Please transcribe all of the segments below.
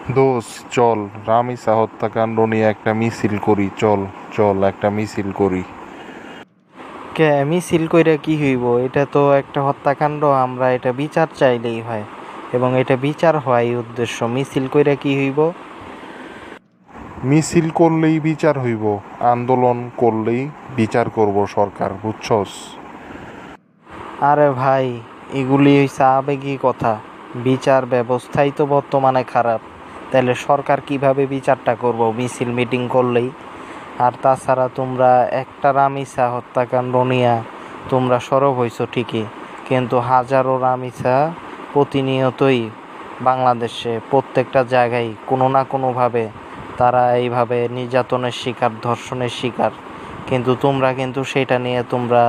দোস্ত চল, রামিসা হত্যাকাণ্ড নিয়ে একটা মিছিল করি। চল চল একটা মিছিল করি। কে মিছিল কইরা কি হইব? এটা তো একটা হত্যাকাণ্ড, আমরা এটা বিচার চাইলেই হয় এবং এটা বিচার হওয়াই উদ্দেশ্য। মিছিল কইরা কি হইব? মিছিল করলেই বিচার হইব, আন্দোলন করলেই বিচার করব সরকার, বুঝছস? আরে ভাই, এগুলি হইছে আবেগী কথা। বিচার ব্যবস্থাই তো বর্তমানে খারাপ, তাহলে সরকার কিভাবে বিচারটা করব মিছিল মিটিং করলেই? আর তাছাড়া তোমরা একটা রামিসা হত্যাকাণ্ড নিয়া তোমরা সরব হইছো ঠিকই, কিন্তু হাজারো রামিসা প্রতিনিয়তই বাংলাদেশে প্রত্যেকটা জায়গায় কোনো না কোনোভাবে তারা এইভাবে নির্যাতনের শিকার, ধর্ষণের শিকার। কিন্তু তোমরা কিন্তু সেটা নিয়ে তোমরা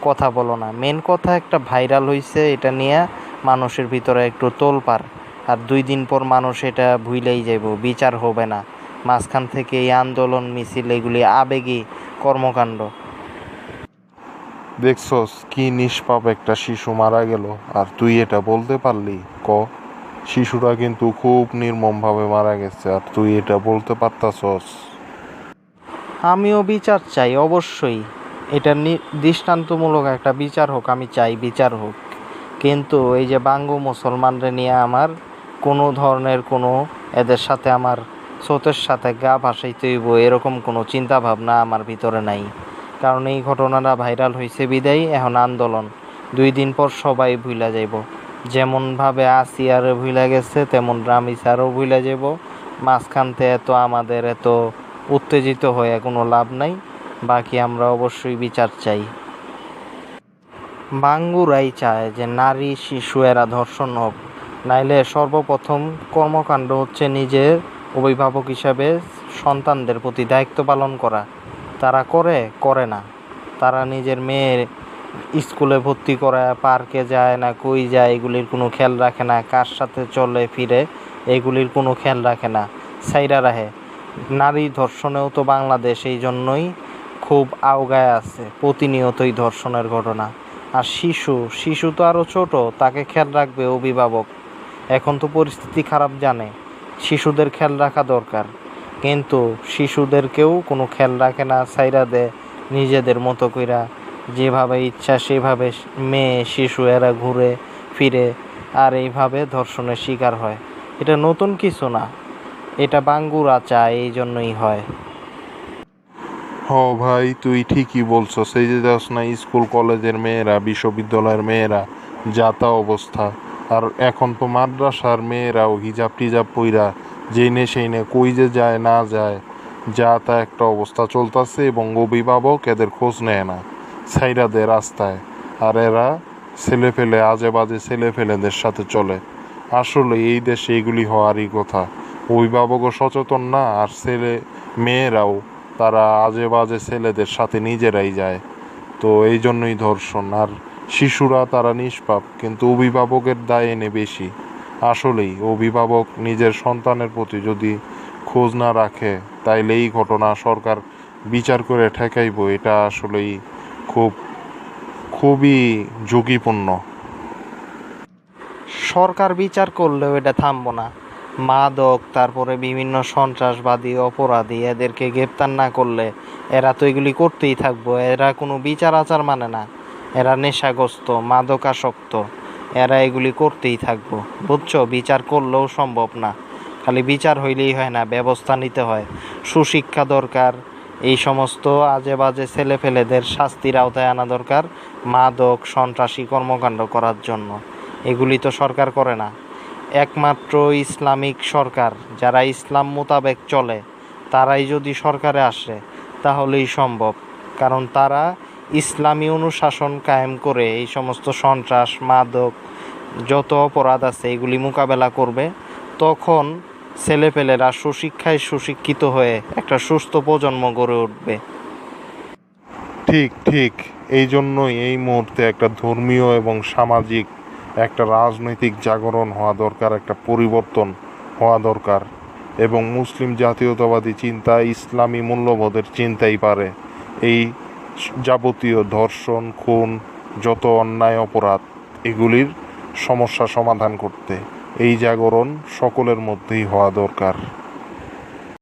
কথা বলো না। মেন কথা একটা ভাইরাল হইছে, এটা নিয়ে মানুষের ভিতরে একটু তোলপাড়। আর 2 দিন পর মানুষ এটা ভুইলেই যাইব, বিচার হবে না। মাঝখান থেকে এই আন্দোলন মিছিল এগুলি আবেগী কর্মকাণ্ড। দেখছস কি নিষ্পাপ একটা শিশু মারা গেল, আর তুই এটা বলতে পারলি? ক, শিশুরা কিন্তু খুব নির্মমভাবে মারা গেছে, আর তুই এটা বলতে পারতাছস? আমিও বিচার চাই অবশ্যই, এটা দৃষ্টান্তমূলক একটা বিচার হোক, আমি চাই বিচার হোক। কিন্তু এই যে বাঙ্গু মুসলমানরা নিয়ে আমার কোনো ধরনের কোনো, এদের সাথে আমার স্রোতের সাথে গা ভাসাইতে হইব এরকম কোনো চিন্তা ভাবনা আমার ভিতরে নাই। কারণ এই ঘটনাটা ভাইরাল হয়েছে বিদায় এখন আন্দোলন। 2 দিন পর সবাই ভুইলা যাইব। যেমনভাবে আসিয়ারে ভুইলা গেছে তেমন রামিসারও ভুইলা যাব। মাঝখানতে এত আমাদের এত উত্তেজিত হয়ে কোনো লাভ নাই। বাকি আমরা অবশ্যই বিচার চাই। বাঙ্গুরাই চায় যে নারী শিশু এরা ধর্ষণ হোক, নাইলে সর্বপ্রথম কর্মকাণ্ড হচ্ছে নিজের অভিভাবক হিসাবে সন্তানদের প্রতি দায়িত্ব পালন করা। তারা করে না। তারা নিজের মেয়ের স্কুলে ভর্তি করায়, পার্কে যায় না, কই যায় এগুলির কোনো খেয়াল রাখে না, কার সাথে চলে ফিরে এগুলির কোনো খেয়াল রাখে না, সাইরা রাখে। নারী ধর্ষণেও তো বাংলাদেশ এই জন্যই খুব আওগায় আছে, প্রতিনিয়তই ধর্ষণের ঘটনা। আর শিশু তো আরও ছোট, তাকে খেয়াল রাখবে অভিভাবক। এখন তো পরিস্থিতি খারাপ জানে, শিশুদের খেয়াল রাখা দরকার। কিন্তু শিশুদেরকেও কোনো খেয়াল রাখে না, সাইরা দেয় নিজেদের মতো কইরা, যেভাবে ইচ্ছা সেভাবে মেয়ে শিশু এরা ঘুরে ফিরে আর এইভাবে ধর্ষণের শিকার হয়। এটা নতুন কিছু না, এটা বাঙ্গুরা চায় এই জন্যই হয়। হ ভাই, তুই ঠিকই বলছস। এই যে যাস না, স্কুল কলেজের মেয়েরা, বিশ্ববিদ্যালয়ের মেয়েরা যা তা অবস্থা। আর এখন তো মাদ্রাসার মেয়েরাও হিজাব টিজাব পইরা যেইনে সেইনে কই যে যায় না যায়, যা তা একটা অবস্থা চলতেছে, এবং অভিভাবক এদের খোঁজ নেয় না, ছাইরা দেয় রাস্তায়। আর এরা ছেলে ফেলে, আজে বাজে ছেলে ফেলেদের সাথে চলে। আসলে এই দেশে এগুলি হওয়ারই কথা। অভিভাবকও সচেতন না, আর ছেলে মেয়েরাও তারা আজে বাজে ছেলেদের সাথে নিজেরাই যায়। তো এই জন্যই ধর্ষণ। আর শিশুরা তারা নিষ্পাপ, কিন্তু অভিভাবকের দায় এনে বেশি। আসলেই অভিভাবক নিজের সন্তানের প্রতি যদি খোঁজ না রাখে, তাইলে এই ঘটনা সরকার বিচার করে ঠেকাইব, এটা আসলেই খুব খুবই ঝুঁকিপূর্ণ। সরকার বিচার করলেও এটা থামবো না। মাদক, তারপরে বিভিন্ন সন্ত্রাসবাদী অপরাধী এদেরকে গ্রেপ্তার না করলে এরা তো এগুলি করতেই থাকবো। এরা কোনো বিচার আচার মানে না, এরা নেশাগ্রস্ত, মাদকাসক্ত, এরা এগুলি করতেই থাকবো। বুঝছো, বিচার করলেও সম্ভব না। খালি বিচার হইলেই হয় না, ব্যবস্থা নিতে হয়। সুশিক্ষা দরকার, এই সমস্ত আজে বাজে ছেলে ফেলেদের শাস্তির আওতায় আনা দরকার মাদক সন্ত্রাসী কর্মকাণ্ড করার জন্য। এগুলি তো সরকার করে না। একমাত্র ইসলামিক সরকার, যারা ইসলাম মোতাবেক চলে, তারাই যদি সরকারে আসে তাহলেই সম্ভব। কারণ তারা ইসলামী অনুশাসন কায়েম করে এই সমস্ত সন্ত্রাস, মাদক, যত অপরাধ আছে এগুলি মোকাবেলা করবে। তখন ছেলেপেলেরা সুশিক্ষায় সুশিক্ষিত হয়ে একটা সুস্থ প্রজন্ম গড়ে উঠবে। ঠিক ঠিক, এই জন্যই এই মুহূর্তে একটা ধর্মীয় এবং সামাজিক, একটা রাজনৈতিক জাগরণ হওয়া দরকার, একটা পরিবর্তন হওয়া দরকার। এবং মুসলিম জাতীয়তাবাদী চিন্তা, ইসলামী মূল্যবোধের চিন্তাই পারে এই যাবতীয় ধর্ষণ, খুন, যত অন্যায় অপরাধ, এগুলির সমস্যা সমাধান করতে। এই জাগরণ সকলের মধ্যেই হওয়া দরকার।